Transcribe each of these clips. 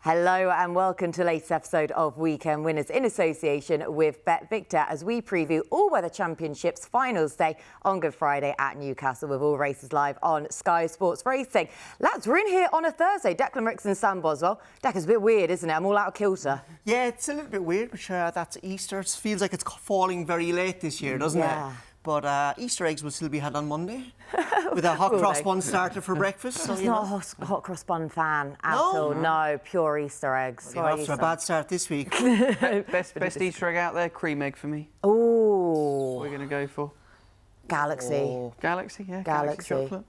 Hello and welcome to the latest episode of Weekend Winners in association with BetVictor as we preview All-Weather Championships Finals Day on Good Friday at Newcastle with all races live on Sky Sports Racing. Lads, we're in here on a Thursday. Declan Rix and Sam Boswell. Deck, it's a bit weird, isn't it? I'm all out of kilter. Yeah, it's a little bit weird, but sure, that's Easter. It feels like it's falling very late this year, doesn't it? But Easter eggs will still be had on Monday with a hot cross bun starter for breakfast. So, not a hot cross bun fan at all. No, pure Easter eggs. Well, you're off to a bad start this week. best Easter egg out there, cream egg for me. Oh. We're going to go for Galaxy. Oh. Galaxy, yeah. Galaxy chocolate.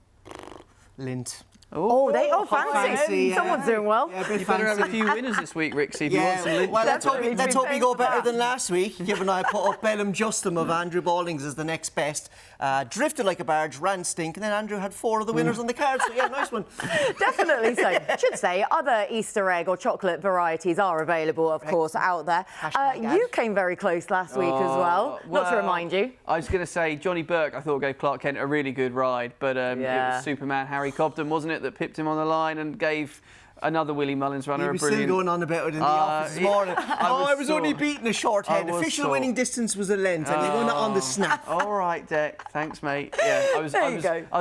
Lint. Fancy. Someone's doing well. Yeah, you better have a few winners this week, Rixie, if you want some lint. Well, let's hope we go better than last week, given I put up Bellum Justum of Andrew Baldings as the next best. Drifted like a barge, ran stink, and then Andrew had 4 of the winners on the card, so yeah, nice one. Definitely so. Should say other Easter egg or chocolate varieties are available, of course, out there. You came very close last week as well. Not to remind you. I was going to say, Johnny Burke, I thought gave Clark Kent a really good ride, but it was Superman Harry Cobden, wasn't it, that pipped him on the line and gave another Willie Mullins runner a brilliant... still going on about it in the office this morning. I was only beating a short head. Official winning distance was a length, and they won it on the snap. All right, Deck. Thanks, mate. Yeah, I was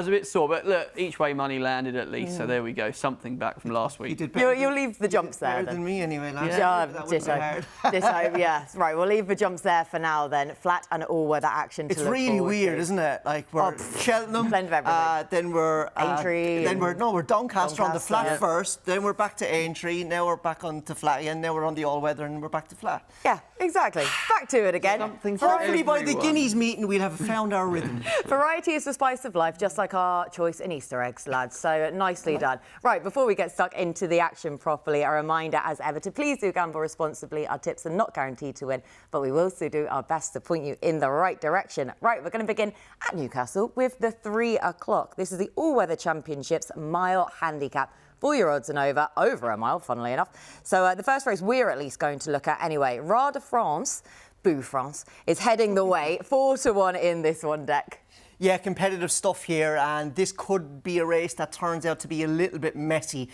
a bit sore, but look, each way money landed at least, so there we go. Something back from last week. You'll leave the jumps there, better than me anyway, lads. Ditto. Ditto, yes. Right, we'll leave the jumps there for now then. Flat and all-weather action to It's really weird, isn't it? Like, we're Cheltenham, then we're... Aintree. Then we're Doncaster on the flat first, then we're back to Aintree, now we're back on to flat again, now we're on the all-weather and we're back to flat. Yeah, exactly. Back to it again. Hopefully by the Guineas meeting we'll have found our rhythm. Variety is the spice of life, just like our choice in Easter eggs, lads. So nicely done. Right, before we get stuck into the action properly, a reminder as ever to please do gamble responsibly. Our tips are not guaranteed to win, but we will still do our best to point you in the right direction. Right, we're going to begin at Newcastle with the 3 o'clock. This is the All-Weather Championships mile handicap. 4-year odds and over a mile, funnily enough. So the first race we're at least going to look at anyway. Roi de France, Boo France, is heading the way. 4-1 in this one, Deck. Yeah, competitive stuff here, and this could be a race that turns out to be a little bit messy.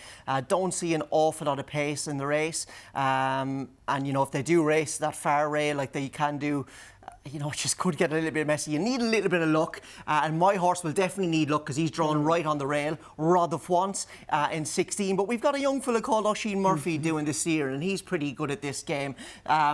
Don't see an awful lot of pace in the race. And, you know, if they do race that far rail like they can do, you know, it just could get a little bit messy. You need a little bit of luck, and my horse will definitely need luck because he's drawn right on the rail, Roi de France in 16. But we've got a young fella called Oisin Murphy doing this year, and he's pretty good at this game.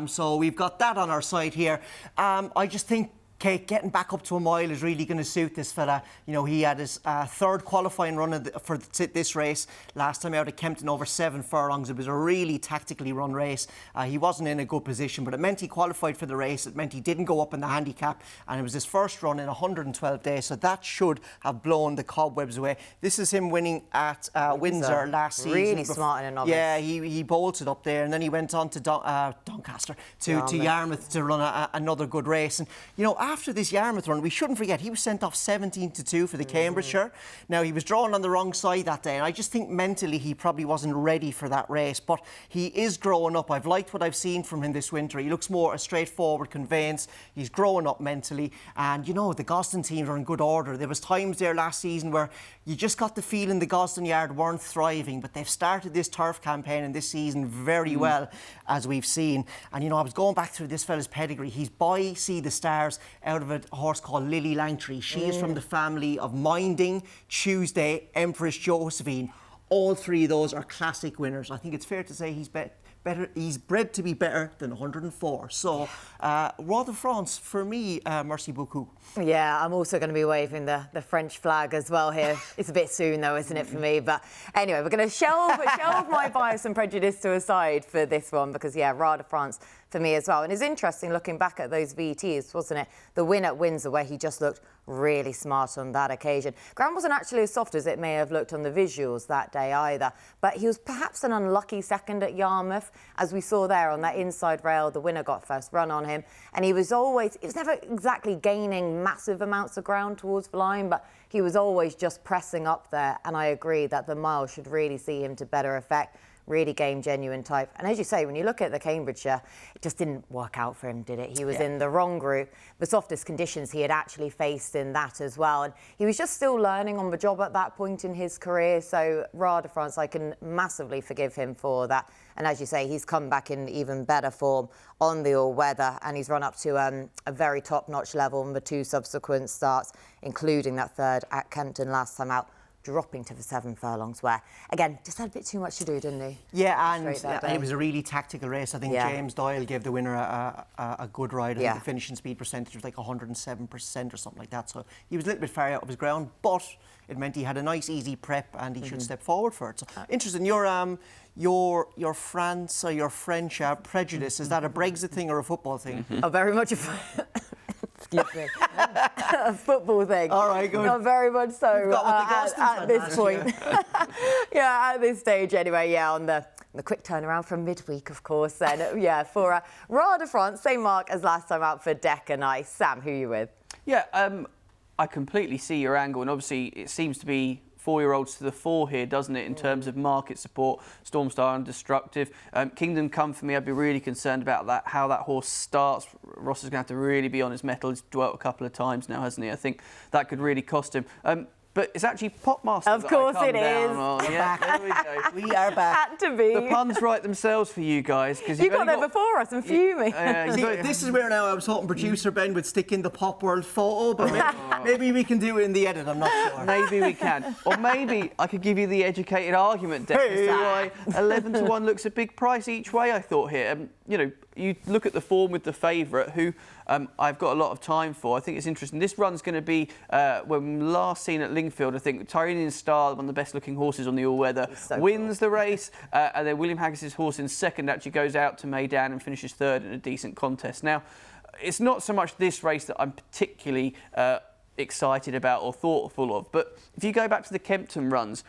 So we've got that on our side here. I just think getting back up to a mile is really going to suit this fella. You know, he had his third qualifying run for this race. Last time out at Kempton over 7 furlongs. It was a really tactically run race. He wasn't in a good position, but it meant he qualified for the race. It meant he didn't go up in the handicap, and it was his first run in 112 days, so that should have blown the cobwebs away. This is him winning at Windsor last season. Really smart in a novice. Yeah, he bolted up there, and then he went on to Doncaster, to Yarmouth to run another good race. And, you know, after this Yarmouth run, we shouldn't forget, he was sent off 17-2 for the Cambridgeshire. Now, he was drawn on the wrong side that day, and I just think mentally he probably wasn't ready for that race, but he is growing up. I've liked what I've seen from him this winter. He looks more a straightforward conveyance. He's growing up mentally, and, you know, the Gosden teams are in good order. There was times there last season where you just got the feeling the Gosden yard weren't thriving, but they've started this turf campaign in this season very well, as we've seen. And, you know, I was going back through this fella's pedigree. He's by See the Stars out of a horse called Lily Langtry. She is from the family of Minding, Tuesday, Empress Josephine. All 3 of those are classic winners. I think it's fair to say he's better. He's bred to be better than 104. So, Roi de France, for me, merci beaucoup. Yeah, I'm also going to be waving the French flag as well here. It's a bit soon, though, isn't it, for me? But anyway, we're going to shelve my bias and prejudice to a side for this one because, yeah, Roi de France for me as well. And it's interesting looking back at those VTs, wasn't it? The win at Windsor, where he just looked really smart on that occasion. Ground wasn't actually as soft as it may have looked on the visuals that day either, but he was perhaps an unlucky second at Yarmouth, as we saw there on that inside rail. The winner got first run on him, and he was never exactly gaining massive amounts of ground towards the line, but he was always just pressing up there, and I agree that the mile should really see him to better effect. really game genuine type. And as you say, when you look at the Cambridgeshire, it just didn't work out for him, did it? He was in the wrong group, the softest conditions he had actually faced in that as well. And he was just still learning on the job at that point in his career. So Roi de France, I can massively forgive him for that. And as you say, he's come back in even better form on the all-weather, and he's run up to a very top-notch level in the 2 subsequent starts, including that 3rd at Kempton last time out, dropping to the 7 furlongs, where, again, just had a bit too much to do, didn't he? Yeah, and it was a really tactical race. I think James Doyle gave the winner a good ride. I think the finishing speed percentage was like 107% or something like that. So he was a little bit far out of his ground, but it meant he had a nice, easy prep, and he should step forward for it. So, interesting. Your France or your French prejudice, is that a Brexit thing or a football thing? Oh, very much excuse me. A football thing. All right, good. Not very much so at this point. Yeah, at this stage anyway, on the quick turnaround from midweek, of course, then. For Roi de France, same mark as last time out for Declan Rix. Sam, who are you with? Yeah, I completely see your angle, and obviously it seems to be 4-year-olds to the fore here, doesn't it, in terms of market support? Stormstar and Destructive. Kingdom Come, for me, I'd be really concerned about that, how that horse starts. Ross is going to have to really be on his mettle. He's dwelt a couple of times now, hasn't he? I think that could really cost him. But it's actually Popmaster. Of course it is. Yeah, there we go. We are back. Had to be. The puns write themselves for you guys. You got there before us and fuming. See, this is where now I was hoping producer Ben would stick in the Pop World photo, but maybe we can do it in the edit, I'm not sure. Maybe we can. Or maybe I could give you the educated argument, Dec, as to why 11 to 1 looks a big price each way, I thought here. You look at the form with the favourite, who I've got a lot of time for. I think it's interesting. This run's going to be, when last seen at Lingfield, I think Tyrrhenian Star, one of the best-looking horses on the all-weather, wins the race, and then William Haggis's horse in second actually goes out to Meydan and finishes 3rd in a decent contest. Now, it's not so much this race that I'm particularly excited about or thoughtful of, but if you go back to the Kempton runs,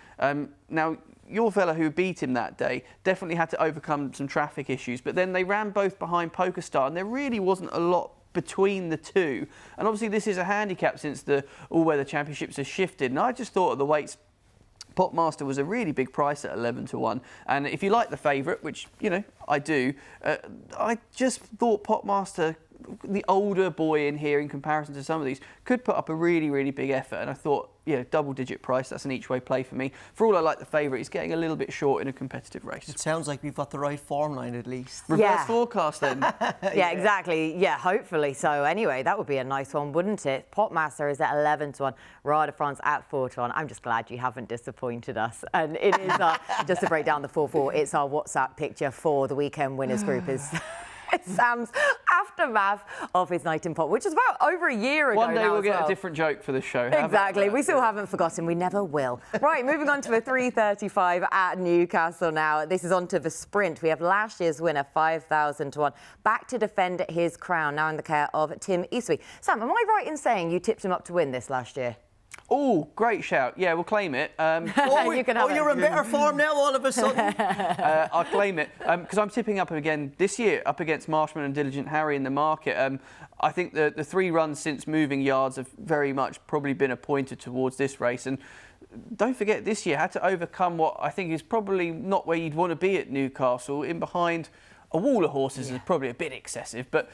now, your fella who beat him that day definitely had to overcome some traffic issues, but then they ran both behind Poker Star, and there really wasn't a lot between the two. And obviously this is a handicap since the all-weather championships have shifted, and I just thought of the weights. Popmaster was a really big price at 11 to 1, and if you like the favourite, which I do, I just thought Popmaster, the older boy in here in comparison to some of these, could put up a really, really big effort, and I thought, double-digit price, that's an each-way play for me. For all I like the favourite, he's getting a little bit short in a competitive race. It sounds like we've got the right form line at least. Reverse forecast then. Yeah, exactly. Yeah, hopefully so. Anyway, that would be a nice one, wouldn't it? Popmaster is at 11 to 1, Roi de France at 4 to 1. I'm just glad you haven't disappointed us. And it is, just to break down the 4-4, it's our WhatsApp picture for the weekend winners group is... Sam's aftermath of his night in Pop, which is about over a year ago. One day we'll get a different joke for the show. Exactly. We still haven't forgotten. We never will. Right, moving on to the 3:35 at Newcastle now. This is on to the sprint. We have last year's winner, 5,000 to 1, back to defend his crown, now in the care of Tim Eastby. Sam, am I right in saying you tipped him up to win this last year? Oh, great shout. Yeah, we'll claim it. You're in better form now all of a sudden. I'll claim it. Because I'm tipping up again this year, up against Marshman and Diligent Harry in the market. I think the 3 runs since moving yards have very much probably been appointed towards this race. And don't forget, this year had to overcome what I think is probably not where you'd want to be at Newcastle, in behind a wall of horses is probably a bit excessive, but,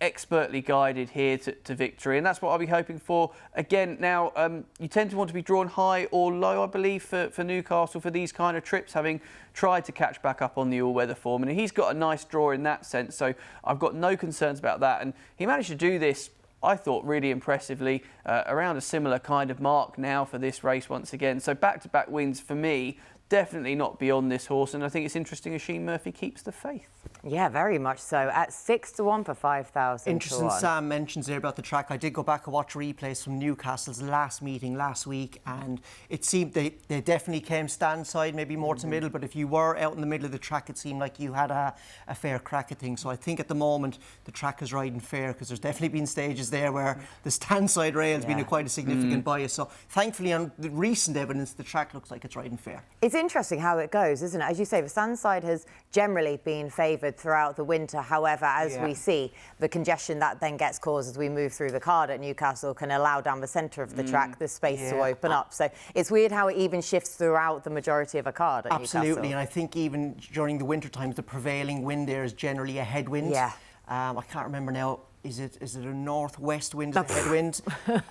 expertly guided here to victory, and that's what I'll be hoping for. Again, now, you tend to want to be drawn high or low, I believe, for Newcastle for these kind of trips, having tried to catch back up on the all-weather form, and he's got a nice draw in that sense, so I've got no concerns about that, and he managed to do this, I thought, really impressively, around a similar kind of mark now for this race once again. So back-to-back wins for me, definitely not beyond this horse, and I think it's interesting Oisin Murphy keeps the faith. Yeah, very much so. At 6 to 1 for 5,000. Interesting. Sam mentions there about the track. I did go back and watch replays from Newcastle's last meeting last week, and it seemed they definitely came stand side, maybe more to middle, but if you were out in the middle of the track, it seemed like you had a fair crack at things. So I think at the moment the track is riding fair, because there's definitely been stages there where the stand side rail has been quite a significant bias. So thankfully, on the recent evidence, the track looks like it's riding fair. It's interesting how it goes, isn't it? As you say, the stand side has generally been favoured good throughout the winter. However, as we see, the congestion that then gets caused as we move through the card at Newcastle can allow down the centre of the track the space to open up. So it's weird how it even shifts throughout the majority of a card at Absolutely, Newcastle. and I think even during the winter times, the prevailing wind there is generally a headwind. Yeah. I can't remember now. Is it a northwest wind, a headwind?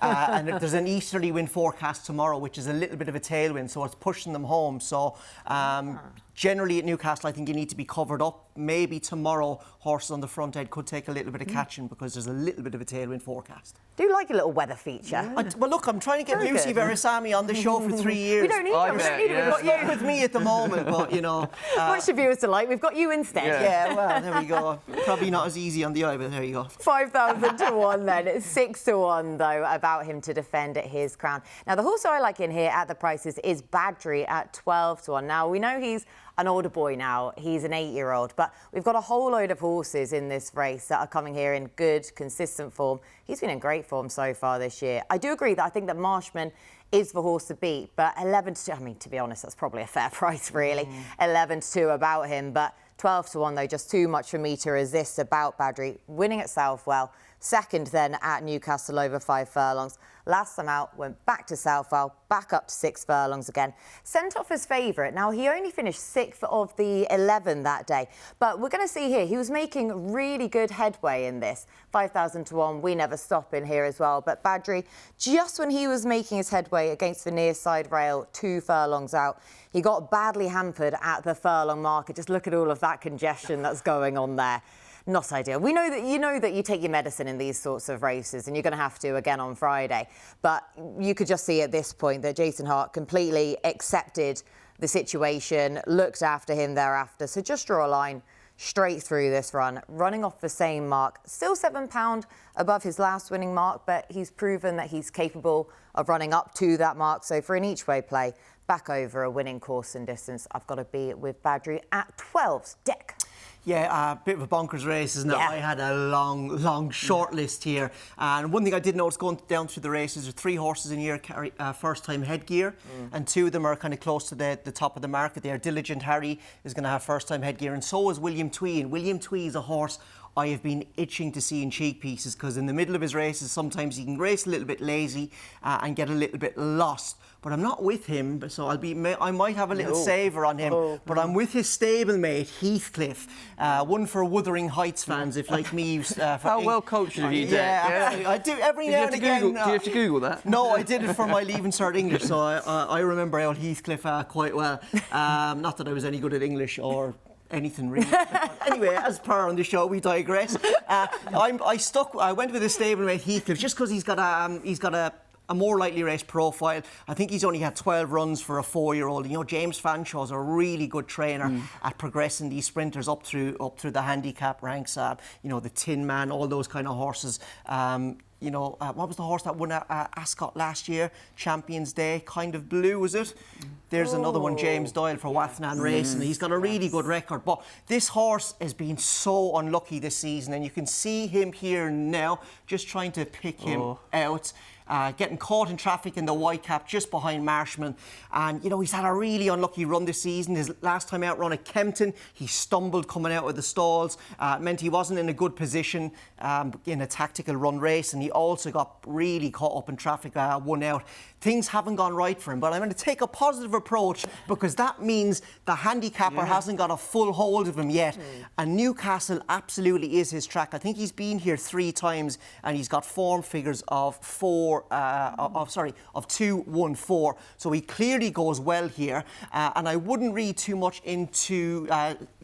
And there's an easterly wind forecast tomorrow, which is a little bit of a tailwind, so it's pushing them home. So generally at Newcastle, I think you need to be covered up. Maybe tomorrow, horses on the front end could take a little bit of catching because there's a little bit of a tailwind forecast. Do like a little weather feature. Well, look, I'm trying to get Very Lucy good. Verisami on the show for 3 years. We don't need her. We don't need her. We've got You're you. with me at the moment, but you know. What's your viewers to like? We've got you instead. Yeah, well, there we go. Probably not as easy on the eye, but there you go. 5,000 to 1 then. It's 6 to 1 though about him to defend his crown. Now the horse I like in here at the prices is Badri at 12 to 1. Now we know he's an older boy now. He's an 8-year-old, but we've got a whole load of horses in this race that are coming here in good, consistent form. He's been in great form so far this year. I do agree that I think that Marshman is the horse to beat, but 11 to 2, I mean, to be honest, that's probably a fair price, really. 11 to 2 about him, but 12 to 1, though, just too much for me to resist about Badri. Winning at Southwell, second then at Newcastle over 5 furlongs. Last time out, went back to Southwell, back up to 6 furlongs again. Sent off as favourite. Now, he only finished 6th of the 11 that day. But we're going to see here, he was making really good headway in this. 5,000 to 1, we never stop in here as well. But Badri, just when he was making his headway against the near side rail, 2 furlongs out, he got badly hampered at the furlong marker. Just look at all of that congestion that's going on there. Not ideal. We know that you take your medicine in these sorts of races, and you're going to have to again on Friday. But you could just see at this point that Jason Hart completely accepted the situation, looked after him thereafter. So just draw a line straight through this run, running off the same mark. Still £7 above his last winning mark, but he's proven that he's capable of running up to that mark. So for an each-way play, back over a winning course and distance, I've got to be with Badri at 12's deck. Yeah, a bit of a bonkers race, isn't it? Yeah. I had a long short list here. And one thing I did notice going down through the races, there's 3 horses in here carry first-time headgear, and 2 of them are kind of close to the top of the market there. Diligent Harry is going to have first-time headgear, and so is William Twee. And William Twee is a horse I have been itching to see in cheek pieces, because in the middle of his races, sometimes he can race a little bit lazy and get a little bit lost. But I'm not with him, so I might have a little saver on him. But I'm with his stablemate, Heathcliff. One for Wuthering Heights fans, if like me. How well coached have you, Dave? Yeah, I do every now and again. Do you have to Google that? No, I did it for my Leaving Cert English, so I remember old Heathcliff quite well. Not that I was any good at English or anything really. Anyway, as per on the show, we digress. I went with his stablemate Heathcliff just because he's got a more lightly raced profile. I think he's only had 12 runs for a 4-year-old. You know, James Fanshaw's a really good trainer at progressing these sprinters up through the handicap ranks. You know, the Tin Man, all those kind of horses. You know, what was the horse that won Ascot last year? Champions Day, Kind of Blue, was it? There's another one, James Doyle for Wathnan Racing. He's got a really good record. But this horse has been so unlucky this season, and you can see him here now, just trying to pick him out. Getting caught in traffic in the Whitecap just behind Marshman. And, you know, he's had a really unlucky run this season. His last time out run at Kempton, he stumbled coming out of the stalls. Meant he wasn't in a good position in a tactical run race. And he also got really caught up in traffic, one out. Things haven't gone right for him. But I'm going to take a positive approach, because that means the handicapper hasn't got a full hold of him yet. And Newcastle absolutely is his track. I think he's been here 3 times, and he's got form figures of 2-1-4. So he clearly goes well here. And I wouldn't read too much into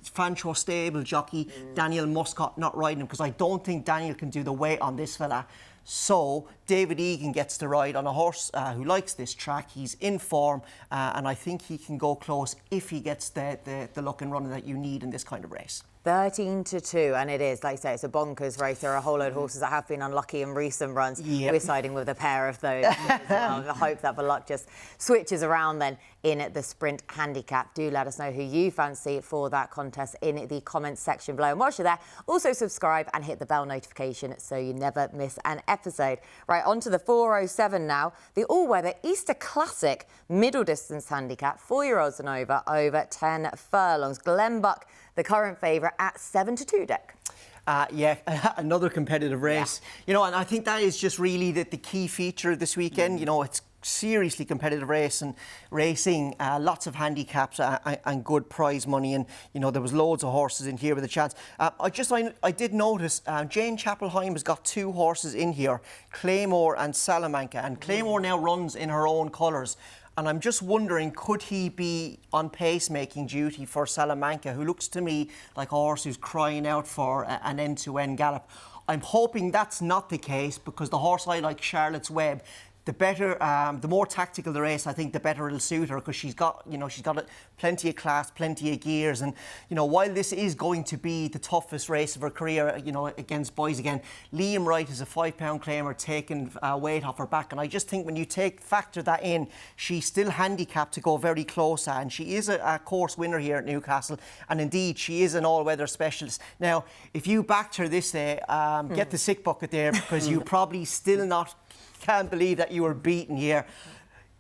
Fanshawe stable jockey Daniel Muscott not riding him, because I don't think Daniel can do the weight on this fella. So David Egan gets to ride on a horse who likes this track. He's in form, and I think he can go close if he gets the luck and running that you need in this kind of race. 13 to 2, and it is, like I say, it's a bonkers race. There are a whole load of horses that have been unlucky in recent runs. Yep. We're siding with a pair of those as well. I hope that the luck just switches around then in the sprint handicap. Do let us know who you fancy for that contest in the comments section below. And whilst you're there, also subscribe and hit the bell notification so you never miss an episode. Right, on to the 407 now. The all-weather Easter Classic middle distance handicap, 4-year-olds and over 10 furlongs. Glenbuck, the current favourite at 7-2, Dec. Yeah, another competitive race. Yeah. You know, and I think that is just really the key feature of this weekend. You know, it's seriously competitive race and racing, lots of handicaps and good prize money, and you know there was loads of horses in here with a chance. I did notice Jane Chapel-Hyme has got 2 horses in here, Claymore and Salamanca, and Claymore now runs in her own colours. And I'm just wondering, could he be on pacemaking duty for Salamanca, who looks to me like a horse who's crying out for an end-to-end gallop? I'm hoping that's not the case, because the horse I like, Charlotte's Web, the better, the more tactical the race, I think the better it'll suit her, because she's got plenty of class, plenty of gears, and you know, while this is going to be the toughest race of her career, you know, against boys again, Liam Wright is a 5-pound claimer taking weight off her back, and I just think when you factor that in, she's still handicapped to go very close at, and she is a course winner here at Newcastle, and indeed she is an all-weather specialist. Now, if you backed her this day, get the sick bucket there, because you probably still can't believe that you were beaten here.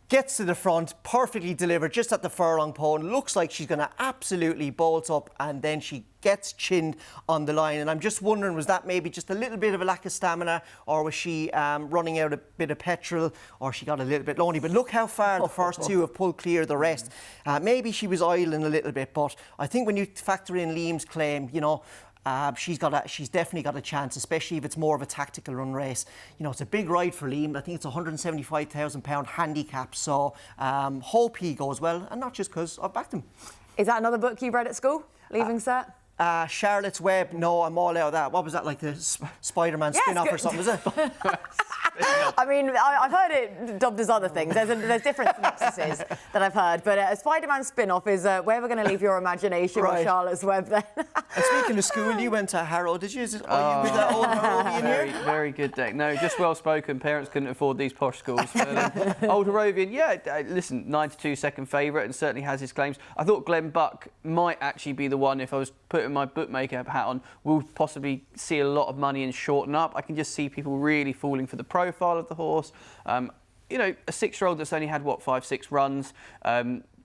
Gets to the front, perfectly delivered, just at the furlong pole. Looks like she's going to absolutely bolt up, and then she gets chinned on the line. And I'm just wondering, was that maybe just a little bit of a lack of stamina, or was she running out a bit of petrol, or she got a little bit lonely? But look how far the first 2 have pulled clear of the rest. Maybe she was idling a little bit, but I think when you factor in Liam's claim, you know, she's definitely got a chance, especially if it's more of a tactical run race. You know, it's a big ride for Liam. I think it's a £175,000 handicap, so hope he goes well, and not just because I've backed him. Is that another book you read at school, Leaving Cert? Charlotte's Web, no, I'm all out of that. What was that, like the Spider-Man spin-off or something, is it? I mean, I've heard it dubbed as other things. There's different synopsises that I've heard, but a Spider-Man spin-off is Where We're Going to Leave Your Imagination, or Charlotte's Web then. And speaking of school, you went to Harrow, did you? Are you with that old Harrovian here? Very good, Dec. No, just well spoken. Parents couldn't afford these posh schools. But, old Harrovian, yeah, listen, 92 second favourite, and certainly has his claims. I thought Glenn Buck might actually be the one, if I was putting my bookmaker hat on, will possibly see a lot of money and shorten up. I can just see people really falling for the profile of the horse. You know, a 6-year-old that's only had, 5-6 runs,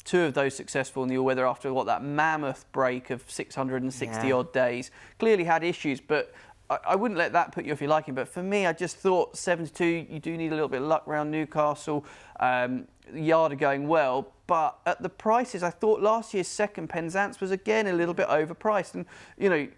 2 of those successful in the all-weather after, that mammoth break of 660-odd days. Clearly had issues, but I wouldn't let that put you off your liking. But for me, I just thought 7-2, you do need a little bit of luck around Newcastle. Yard are going well, but at the prices, I thought last year's second Penzance was again a little bit overpriced. And, you know,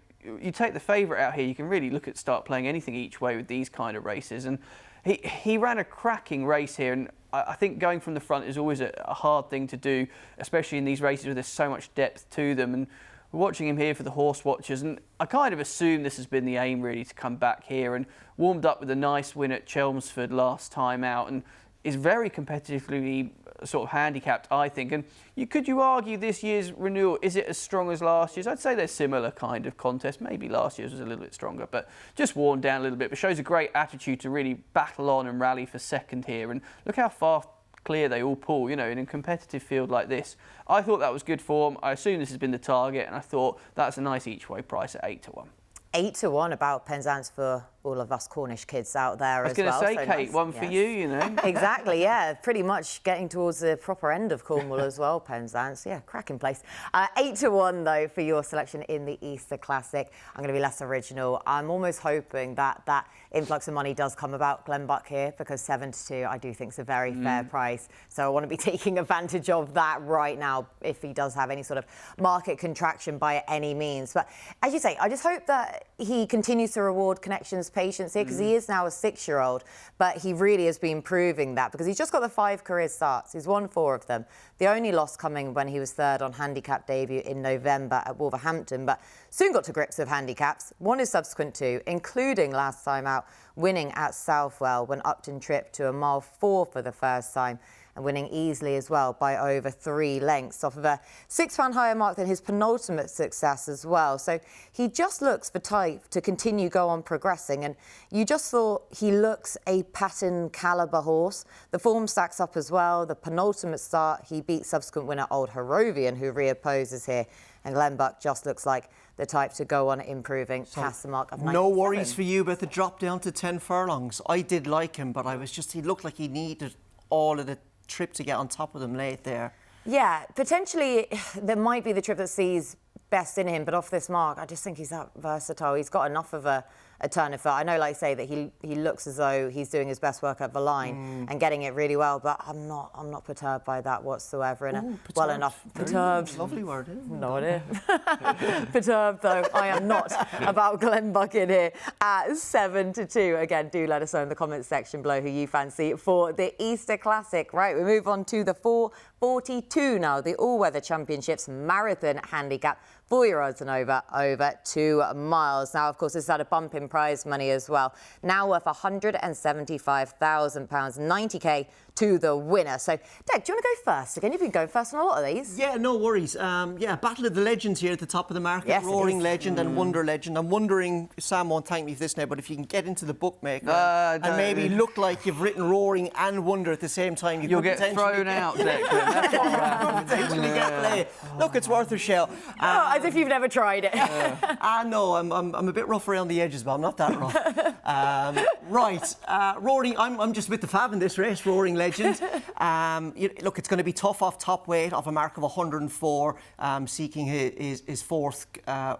you take the favourite out here, you can really look at start playing anything each way with these kind of races. And he ran a cracking race here, and I think going from the front is always a hard thing to do, especially in these races where there's so much depth to them. And we're watching him here for the horse watchers, and I kind of assume this has been the aim really, to come back here, and warmed up with a nice win at Chelmsford last time out, and is very competitively sort of handicapped, I think. And could you argue this year's renewal, is it as strong as last year's? I'd say they're similar kind of contest. Maybe last year's was a little bit stronger, but just worn down a little bit. But shows a great attitude to really battle on and rally for second here. And look how far clear they all pull, you know, in a competitive field like this. I thought that was good form. I assume this has been the target, and I thought that's a nice each way price at 8-1. 8-1 about Penzance for all of us Cornish kids out there as well. I was going to say, Kate, nice. One for you, you know. Exactly, yeah. Pretty much getting towards the proper end of Cornwall as well, Penzance. Yeah, cracking place. 8-1, though, for your selection in the Easter Classic. I'm going to be less original. I'm almost hoping that that influx of money does come about Glenn Buck here, because 7-2 I do think is a very fair price. So I want to be taking advantage of that right now if he does have any sort of market contraction by any means. But as you say, I just hope that he continues to reward connections, patience here, because he is now a 6-year-old, but he really has been proving that, because he's just got the 5 career starts. He's won 4 of them. The only loss coming when he was 3rd on handicap debut in November at Wolverhampton, but soon got to grips with handicaps, won his subsequent 2, including last time out, winning at Southwell when Upton tripped to a mile 4 for the first time, and winning easily as well by over 3 lengths off of a £6 higher mark than his penultimate success as well. So he just looks the type to continue go on progressing, and you just thought he looks a pattern calibre horse. The form stacks up as well. The penultimate start, he beat subsequent winner Old Harrovian, who reopposes here, and Glenn Buck just looks like the type to go on improving past the mark of 97. No worries for you about the drop down to 10 furlongs. I did like him, but he looked like he needed all of the trip to get on top of them late there. Yeah, potentially there might be the trip that sees best in him, but off this mark, I just think he's that versatile. He's got enough of a turn of foot. I know, like I say, that he looks as though he's doing his best work at the line and getting it really well, but I'm not perturbed by that whatsoever. Well enough. Perturbed. Lovely word, isn't it? No idea. Perturbed, though, I am not about Glenn Bucket here at 7-2. Again, do let us know in the comments section below who you fancy for the Easter Classic. Right, we move on to the 442 now, the All-Weather Championships Marathon Handicap. 4-year odds and over 2 miles. Now, of course, this had a bump in prize money as well. Now worth £175,000, 90k to the winner. So, Dec, do you want to go first again? You've been going first on a lot of these. Yeah, no worries. Battle of the Legends here at the top of the market. Yes, Roaring Legend and Wonder Legend. I'm wondering, Sam won't thank me for this now, but if you can get into the bookmaker and maybe look like you've written Roaring and Wonder at the same time, you'll get thrown out, Declan. That's what will happen. Potentially get play. Look, it's worth a shell. As if you've never tried it. No, I'm a bit rough around the edges, but I'm not that rough. Roaring, I'm just with the fab in this race, Roaring Legend. Look, it's going to be tough off top weight, off a mark of 104, seeking his fourth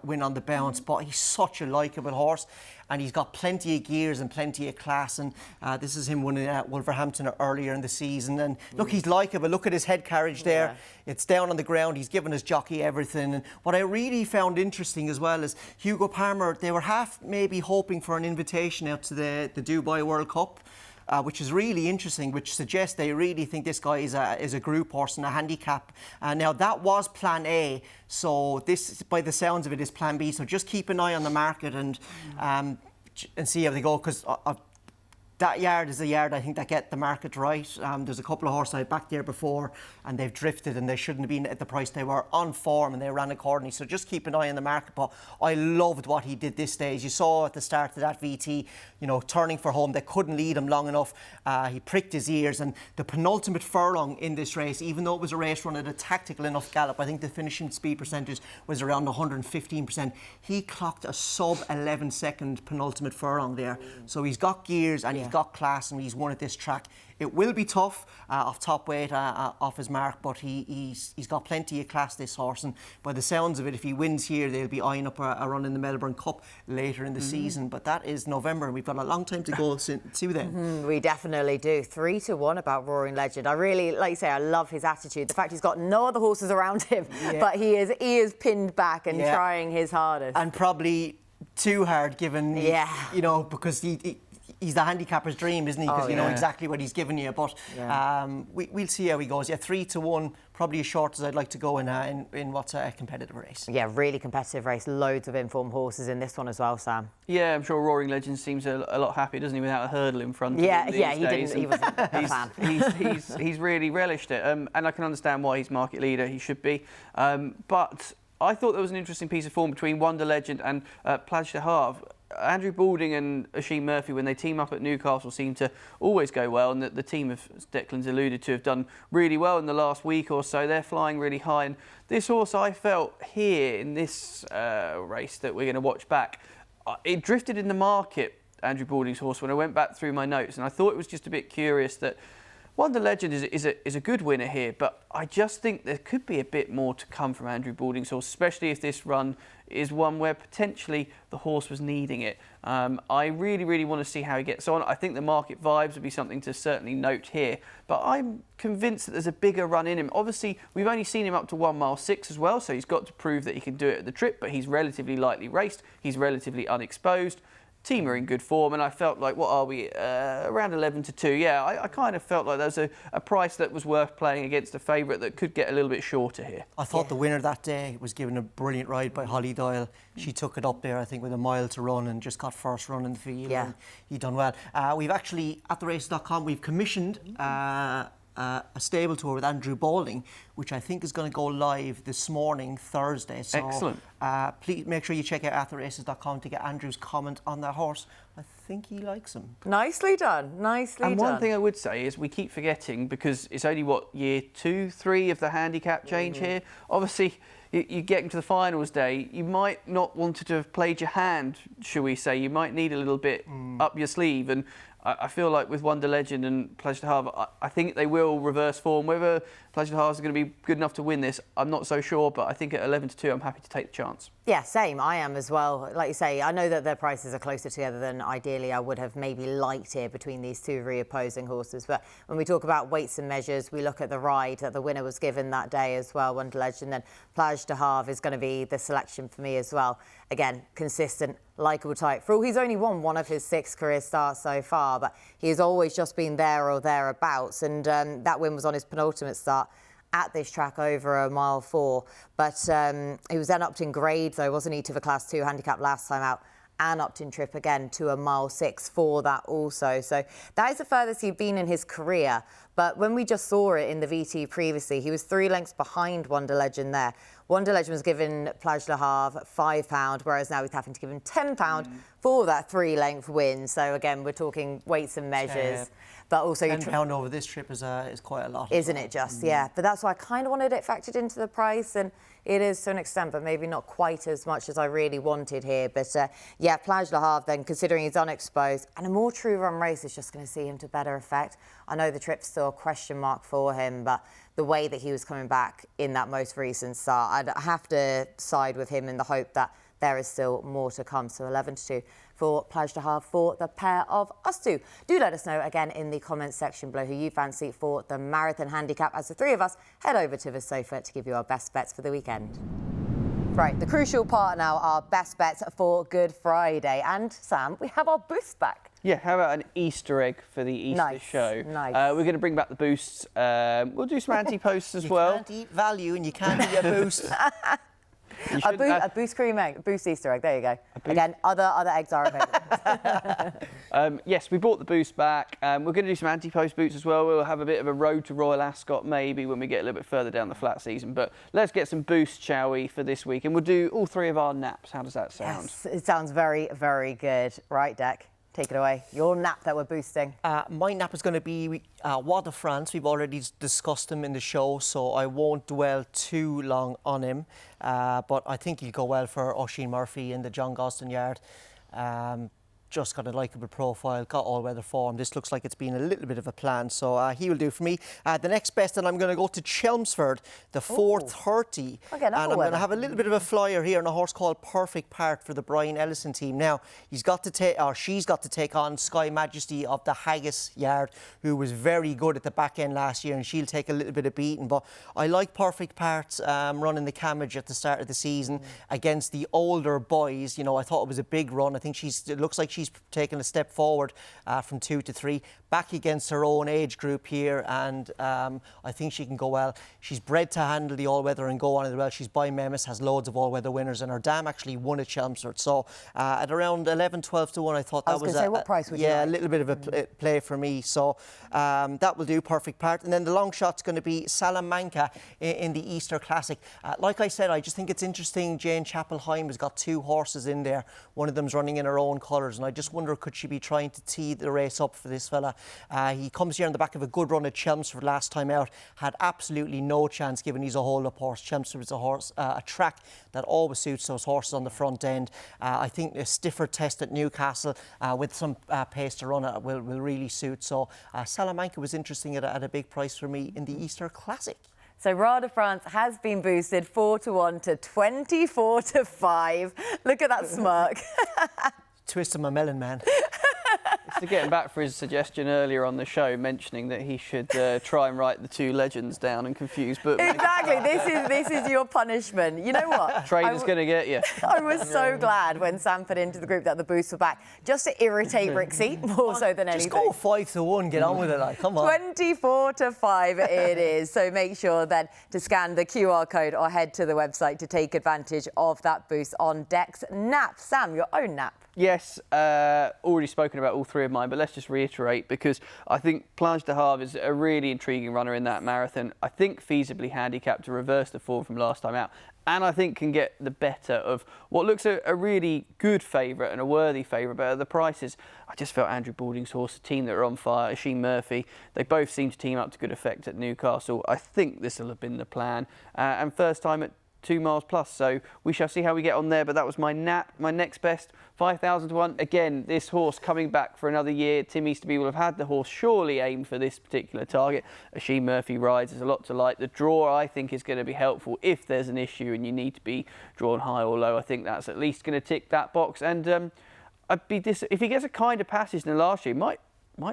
win on the bounce, but he's such a likeable horse. And he's got plenty of gears and plenty of class. And this is him winning at Wolverhampton earlier in the season. And look, he's likeable. Look at his head carriage there. Yeah. It's down on the ground. He's given his jockey everything. And what I really found interesting as well is Hugo Palmer, they were half maybe hoping for an invitation out to the Dubai World Cup. Which is really interesting, which suggests they really think this guy is a group horse and a handicap. Now, that was plan A, so this, by the sounds of it, is plan B. So just keep an eye on the market and see how they go, because that yard is a yard I think that get the market right. There's a couple of horses I backed there before and they've drifted and they shouldn't have been at the price they were on form, and they ran accordingly. So just keep an eye on the market. But I loved what he did this stage. You saw at the start of that VT, turning for home. They couldn't lead him long enough. He pricked his ears, and the penultimate furlong in this race, even though it was a race run at a tactical enough gallop, I think the finishing speed percentage was around 115%. He clocked a sub 11 second penultimate furlong there. So he's got gears and he's got class, and he's won at this track. It will be tough off top weight, off his mark, but he's got plenty of class, this horse. And by the sounds of it, if he wins here, they'll be eyeing up a run in the Melbourne Cup later in the season. But that is November, and we've got a long time to go to then. We definitely do. 3-1 about Roaring Legend. I really, like you say, I love his attitude. The fact he's got no other horses around him, but he is pinned back and trying his hardest. And probably too hard, given, because he's the handicapper's dream, isn't he? Because you know exactly what he's given you. But we'll see how he goes. 3-1, probably as short as I'd like to go in what's a competitive race. Yeah, really competitive race. Loads of informed horses in this one as well, Sam. Yeah, I'm sure Roaring Legend seems a lot happier, doesn't he, without a hurdle in front of him these days. He wasn't a fan. He's really relished it, and I can understand why he's market leader. He should be, but I thought there was an interesting piece of form between Wonder Legend and Plage de Havre. Andrew Balding and Oisin Murphy, when they team up at Newcastle, seem to always go well, and the team, as Declan's alluded to, have done really well in the last week or so. They're flying really high, and this horse, I felt here in this race that we're going to watch back, it drifted in the market, Andrew Balding's horse, when I went back through my notes, and I thought it was just a bit curious that Wonder Legend is a good winner here, but I just think there could be a bit more to come from Andrew Balding's horse, especially if this run is one where potentially the horse was needing it. I really, really want to see how he gets on. I think the market vibes would be something to certainly note here, but I'm convinced that there's a bigger run in him. Obviously, we've only seen him up to 1 mile 6 as well, so he's got to prove that he can do it at the trip, but he's relatively lightly raced. He's relatively unexposed. Team are in good form, and I felt like, what are we, around 11-2? Yeah, I kind of felt like there was a price that was worth playing against a favourite that could get a little bit shorter here. I thought the winner that day was given a brilliant ride by Holly Doyle. She took it up there, I think, with a mile to run and just got first run in the field. Yeah. And he done well. We've actually, at theraces.com, we've commissioned a stable tour with Andrew Balding, which I think is going to go live this morning, Thursday. So, excellent. Please make sure you check out atheraces.com to get Andrew's comment on that horse. I think he likes him. Nicely done, nicely done. And one thing I would say is we keep forgetting, because it's only, year 2, 3 of the handicap change here. Obviously, you get into the finals day, you might not want to have played your hand, shall we say. You might need a little bit up your sleeve. And I feel like with Wonder Legend and Plage de Havre, I think they will reverse form. Whether Plage de Havre is going to be good enough to win this, I'm not so sure, but I think at 11-2, I'm happy to take the chance. Yeah, same. I am as well. Like you say, I know that their prices are closer together than ideally I would have maybe liked here between these two opposing horses. But when we talk about weights and measures, we look at the ride that the winner was given that day as well, Wonder Legend. Then Plage de Havre is going to be the selection for me as well. Again, consistent, likeable type. For all, he's only won one of his 6 career starts so far, but he's always just been there or thereabouts. And that win was on his penultimate start at this track over a mile 4. But he was then upped in grade, though, wasn't he, to the Class 2 handicap last time out, and upped in trip again to a mile 6 for that also. So that is the furthest he'd been in his career. But when we just saw it in the VT previously, he was 3 lengths behind Wonder Legend there. Wonder Legend was given Plage de Havre £5, whereas now he's having to give him £10 for that 3-length win. So again, we're talking weights and measures. But also £10 over this trip is quite a lot. Isn't it just? Yeah. But that's why I kind of wanted it factored into the price, and it is to an extent, but maybe not quite as much as I really wanted here. But yeah, Plage de Havre then, considering he's unexposed, and a more true run race is just going to see him to better effect. I know the trip's still a question mark for him, but the way that he was coming back in that most recent start, I'd have to side with him in the hope that there is still more to come. So 11-2 for Plage de Havre for the pair of us two. Do let us know again in the comments section below who you fancy for the marathon handicap, as the 3 of us head over to the sofa to give you our best bets for the weekend. Right, the crucial part now, our best bets for Good Friday. And Sam, we have our boost back. Yeah, how about an Easter egg for the Easter show? Nice. We're going to bring back the boosts. We'll do some anti-posts as well. You can't eat value and you can't eat a boost. A boost cream egg, boost Easter egg. There you go. Again, other eggs are available. Yes, we brought the boost back. We're going to do some anti-post boots as well. We'll have a bit of a road to Royal Ascot maybe when we get a little bit further down the flat season. But let's get some boosts, shall we, for this week? And we'll do all 3 of our naps. How does that sound? Yes, it sounds very, very good. Right, Dec? Take it away. Your nap that we're boosting. My nap is going to be Roi de France. We've already discussed him in the show, so I won't dwell too long on him. But I think he'll go well for Oisin Murphy in the John Gosden yard. Just got a likeable profile, got all-weather form. This looks like it's been a little bit of a plan, so he will do for me. The next best, and I'm going to go to Chelmsford, the 4:30. Okay, and I'm going to have a little bit of a flyer here on a horse called Perfect Part for the Brian Ellison team. Now, she's got to take on Sky Majesty of the Haggis yard, who was very good at the back end last year, and she'll take a little bit of beating. But I like Perfect Parts running the Camage at the start of the season against the older boys. You know, I thought it was a big run. I think it looks like she's taken a step forward from 2 to 3, back against her own age group here, and I think she can go well. She's bred to handle the all-weather and go on it well. She's by Memis, has loads of all-weather winners, and her dam actually won at Chelmsford. So at around 11, 12 to 1, I thought that was what price would you like? a little bit of a play for me. So that will do. Perfect Part. And then the long shot's going to be Salamanca in the Easter Classic. Like I said, I just think it's interesting. Jane Chapel-Hyme has got 2 horses in there. One of them's running in her own colours, and I just wonder, could she be trying to tee the race up for this fella? He comes here on the back of a good run at Chelmsford last time out, had absolutely no chance given he's a hold-up horse. Chelmsford is a track that always suits those horses on the front end. I think a stiffer test at Newcastle with some pace to run it will really suit. So Salamanca was interesting at a big price for me in the Easter Classic. So Roi de France has been boosted 4-1 to 24-5. Look at that smirk. Twisting my melon, man. To get him back for his suggestion earlier on the show, mentioning that he should try and write the 2 legends down and confuse bookmakers. Exactly. This is your punishment. You know what? Trader's going to get you. I was so glad when Sam put into the group that the boosts were back, just to irritate Rixie more so than anything. Just go 5-1. Get on with it, like, come on. 24-5 it is. So make sure then to scan the QR code or head to the website to take advantage of that boost on Dec's nap. Sam, your own nap. Yes, already spoken about all 3 of mine, but let's just reiterate, because I think Plage de Havre is a really intriguing runner in that marathon. I think feasibly handicapped to reverse the form from last time out, and I think can get the better of what looks a really good favourite and a worthy favourite, but at the prices, I just felt Andrew Balding's horse, a team that are on fire, Oisin Murphy, they both seem to team up to good effect at Newcastle. I think this will have been the plan, and first time at 2 miles plus. So we shall see how we get on there. But that was my nap. My next best, 5,000 to 1. Again, this horse coming back for another year. Tim Easterby will have had the horse surely aimed for this particular target. Asheen Murphy rides. There's a lot to like. The draw, I think, is going to be helpful if there's an issue and you need to be drawn high or low. I think that's at least going to tick that box. And I'd be if he gets a kinder passage than last year, might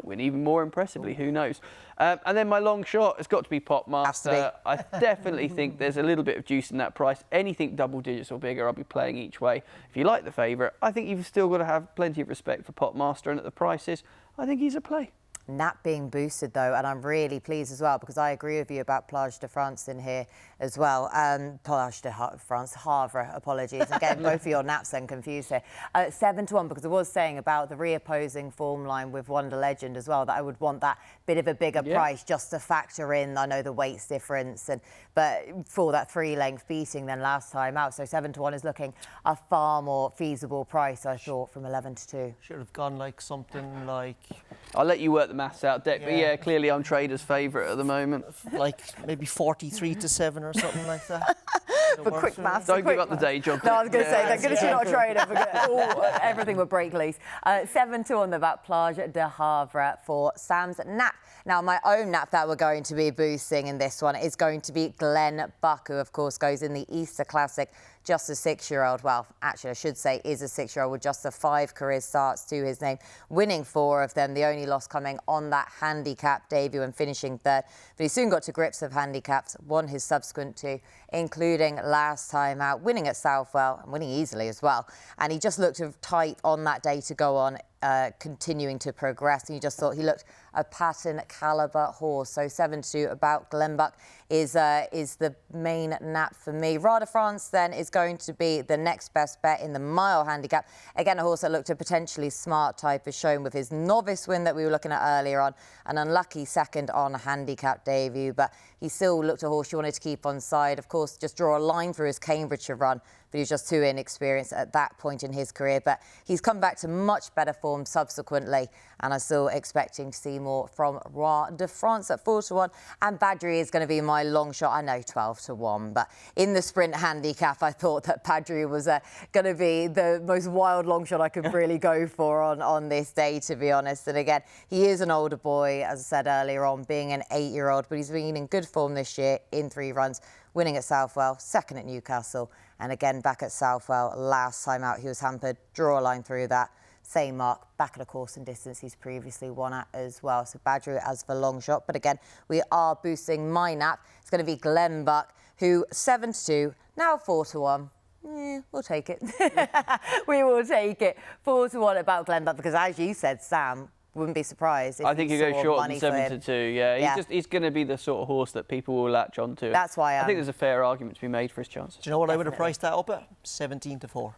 win even more impressively, who knows. And then my long shot has got to be Popmaster. I definitely think there's a little bit of juice in that price. Anything double digits or bigger, I'll be playing each way. If you like the favourite, I think you've still got to have plenty of respect for Popmaster, and at the prices, I think he's a play. Nap being boosted though, and I'm really pleased as well because I agree with you about Plage de France in here as well. Plage de France, Havre, apologies. I'm getting both of your naps then confused here. 7 to 1 because I was saying about the reopposing form line with Wonder Legend as well that I would want that bit of a bigger price just to factor in. I know the weights difference, but for that 3-length beating than last time out. So 7 to 1 is looking a far more feasible price, I thought, from 11 to 2. Should have gone like something like... I'll let you work the maths out, Dec, but yeah, clearly I'm trader's favourite at the moment. Like maybe 43 to 7 or something like that. For quick maths. Don't give up the day job. No, I was going to say, thank goodness you're not a trader. Everything would break loose. 7 to 1 about Plage de Havre for Sam's nap. Now, my own nap that we're going to be boosting in this one is going to be Glenn Buck, who, of course, goes in the Easter Classic, just a 6-year-old. Well, actually, I should say is a 6-year-old with just 5 career starts to his name, winning 4 of them. The only loss coming on that handicap debut and finishing 3rd. But he soon got to grips of handicaps, won his subsequent 2, including last time out, winning at Southwell and winning easily as well. And he just looked tight on that day to go on, continuing to progress. And you just thought he looked a pattern caliber horse. So 7 to 2 about Glenn Buck is the main nap for me. Rada France then is going to be the next best bet in the mile handicap. Again, a horse that looked a potentially smart type as shown with his novice win that we were looking at earlier on. An unlucky second on a handicap debut, but he still looked a horse you wanted to keep on side. Of course, just draw a line through his Cambridgeshire run, but he was just too inexperienced at that point in his career. But he's come back to much better form subsequently, and I'm still expecting to see more from Roi de France at 4 to 1. And Badri is going to be my long shot. I know 12 to 1, but in the sprint handicap, I thought that Badri was going to be the most wild long shot I could really go for on this day, to be honest. And again, he is an older boy, as I said earlier on, being an 8-year-old, but he's been in good form this year in 3 runs, winning at Southwell, 2nd at Newcastle, and again back at Southwell last time out. He was hampered, draw a line through that. Same mark, back at a course and distance he's previously won at as well. So Badru as the long shot. But again, we are boosting my nap. It's going to be Glenn Buck, who 7 to 2, now 4 to 1. We'll take it. We will take it. 4 to 1 about Glenn Buck, because as you said, Sam, wouldn't be surprised if I think he goes short than 7 to 2. Yeah, Yeah. He's going to be the sort of horse that people will latch onto. That's why I think there's a fair argument to be made for his chances. Do you know what I would have priced that up at? 17 to 4.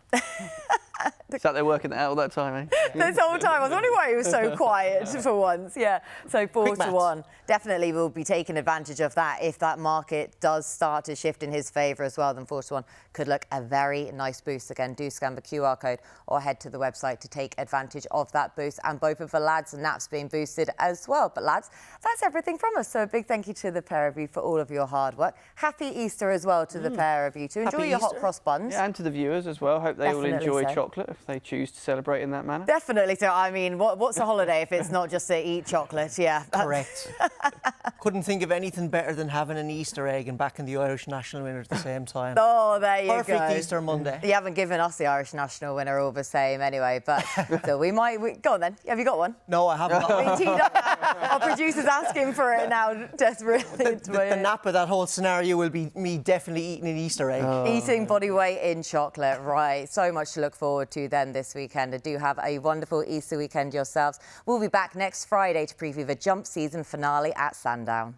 Sat there working that out all that time, eh? This whole time. I was wondering why he was so quiet for once. Yeah. So 4 to 1. Definitely will be taking advantage of that. If that market does start to shift in his favour as well, then 4 to 1 could look a very nice boost. Again, do scan the QR code or head to the website to take advantage of that boost. And both of the lads and naps being boosted as well. But lads, that's everything from us. So a big thank you to the pair of you for all of your hard work. Happy Easter as well to the pair of you too. Enjoy your hot cross buns. Yeah, and to the viewers as well. Hope they all enjoy so. chocolate if they choose to celebrate in that manner. Definitely. So, I mean, what's a holiday if it's not just to eat chocolate? Yeah. Correct. Couldn't think of anything better than having an Easter egg and backing the Irish national winner at the same time. Oh, there you go. Perfect Easter Monday. You haven't given us the Irish national winner all the same anyway, but so we might... Go on then. Have you got one? No, I haven't got one. Our producer's asking for it now, desperately. The nap of that whole scenario will be me definitely eating an Easter egg. Eating body weight in chocolate, right. So much to look forward to then this weekend. And do have a wonderful Easter weekend yourselves. We'll be back next Friday to preview the jump season finale at Sandown.